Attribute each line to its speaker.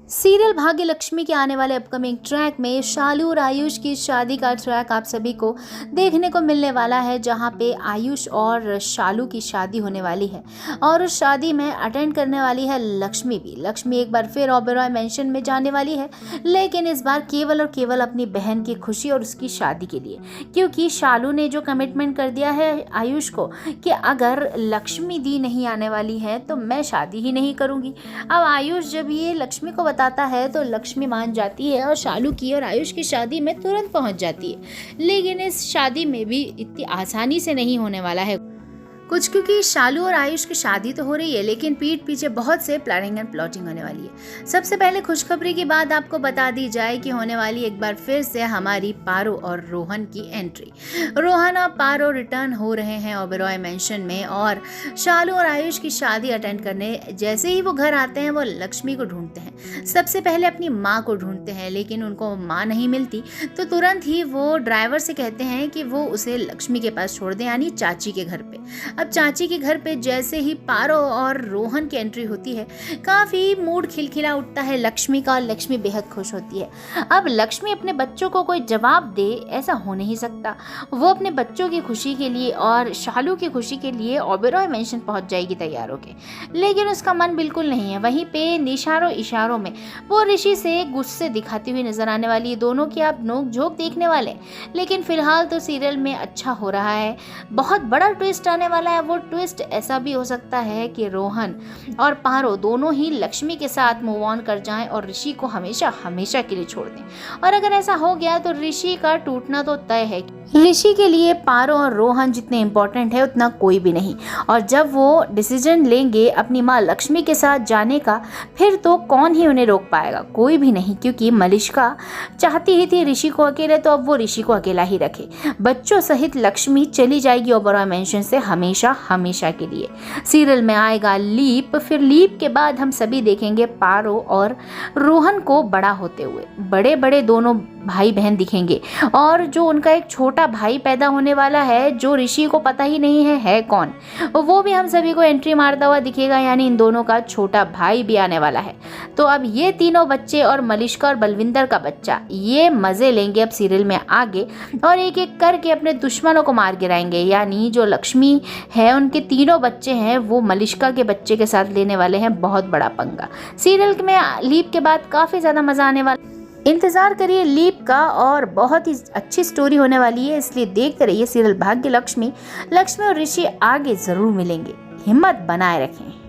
Speaker 1: Serial भाग्य लक्ष्मी के आने वाले अपकमिंग ट्रैक में शालू और आयुष की शादी का ट्रैक आप सभी को देखने को मिलने वाला है, जहां पे आयुष और शालू की शादी होने वाली है और उस शादी में अटेंड करने वाली है लक्ष्मी भी। लक्ष्मी एक बार फिर ओबेरॉय मेंशन में जाने वाली है, लेकिन इस बार केवल और केवल अपनी बहन की खुशी और उसकी शादी के लिए, क्योंकि शालू ने जो कमिटमेंट कर दिया है आयुष को कि अगर लक्ष्मी दी नहीं आने वाली है तो मैं शादी ही नहीं करूँगी। अब आयुष जब ये लक्ष्मी को बताता है तो लक्ष्मी मान जाती है और शालू की और आयुष की शादी में तुरंत पहुंच जाती है। लेकिन इस शादी में भी इतनी आसानी से नहीं होने वाला है कुछ, क्योंकि शालू और आयुष की शादी तो हो रही है, लेकिन पीठ पीछे बहुत से प्लानिंग एंड प्लॉटिंग होने वाली है। सबसे पहले खुशखबरी की बात आपको बता दी जाए कि होने वाली एक बार फिर से हमारी पारो और रोहन की एंट्री। रोहन और पारो रिटर्न हो रहे हैं ओबेरॉय मेंशन में और शालू और आयुष की शादी अटेंड करने जैसे ही वो घर आते हैं वो लक्ष्मी को ढूंढते हैं। सबसे पहले अपनी माँ को ढूंढते हैं, लेकिन उनको माँ नहीं मिलती तो तुरंत ही वो ड्राइवर से कहते हैं कि वो उसे लक्ष्मी के पास छोड़ दें, यानी चाची के घर पे। अब चाची के घर पे जैसे ही पारो और रोहन की एंट्री होती है, काफी मूड खिलखिला उठता है लक्ष्मी का और लक्ष्मी बेहद खुश होती है। अब लक्ष्मी अपने बच्चों को कोई जवाब दे, ऐसा हो नहीं सकता। वो अपने बच्चों की खुशी के लिए और शालू की खुशी के लिए ओबेरॉय मेंशन पहुंच जाएगी तैयार होके, लेकिन उसका मन बिल्कुल नहीं है। वहीं पे इशारों इशारों में वो ऋषि से गुस्से दिखाती हुई नजर आने वाली है। दोनों की आप नोक झोंक देखने वाले, लेकिन फिलहाल तो सीरियल में अच्छा हो रहा है। बहुत बड़ा ट्विस्ट आने वाला है। वो ट्विस्ट ऐसा भी हो सकता है कि रोहन और पारो दोनों ही लक्ष्मी के साथ मूव ऑन कर जाएं और ऋषि को हमेशा हमेशा के लिए छोड़ दें। और अगर ऐसा हो गया तो ऋषि का टूटना तो तय है। ऋषि के लिए पारो और रोहन जितने इम्पोर्टेंट है उतना कोई भी नहीं, और जब वो डिसीजन लेंगे अपनी माँ लक्ष्मी के साथ जाने का, फिर तो कौन ही उन्हें रोक पाएगा? कोई भी नहीं, क्योंकि मलिष्का चाहती ही थी ऋषि को अकेले, तो अब वो ऋषि को अकेला ही रखे। बच्चों सहित लक्ष्मी चली जाएगी ओबेरॉय मेंशन से हमेशा हमेशा के लिए। सीरियल में आएगा लीप, फिर लीप के बाद हम सभी देखेंगे पारो और रोहन को बड़ा होते हुए। बड़े बड़े दोनों भाई बहन दिखेंगे, और जो उनका एक छोटा भाई पैदा होने वाला है जो ऋषि को पता ही नहीं है कौन, वो भी हम सभी को एंट्री मारता हुआ दिखेगा, यानी इन दोनों का छोटा भाई भी आने वाला है। तो अब ये तीनों बच्चे और मलिष्का और बलविंदर का बच्चा ये मजे लेंगे अब सीरियल में आगे, और एक एक करके अपने दुश्मनों को मार गिराएंगे। यानी जो लक्ष्मी है उनके तीनों बच्चे हैं वो मलिष्का के बच्चे के साथ लेने वाले हैं बहुत बड़ा पंगा। सीरियल में लीप के बाद काफी ज्यादा मजा आने वाला, इंतजार करिए लीप का, और बहुत ही अच्छी स्टोरी होने वाली है, इसलिए देखते रहिए सीरियल भाग्य लक्ष्मी। लक्ष्मी और ऋषि आगे जरूर मिलेंगे, हिम्मत बनाए रखें।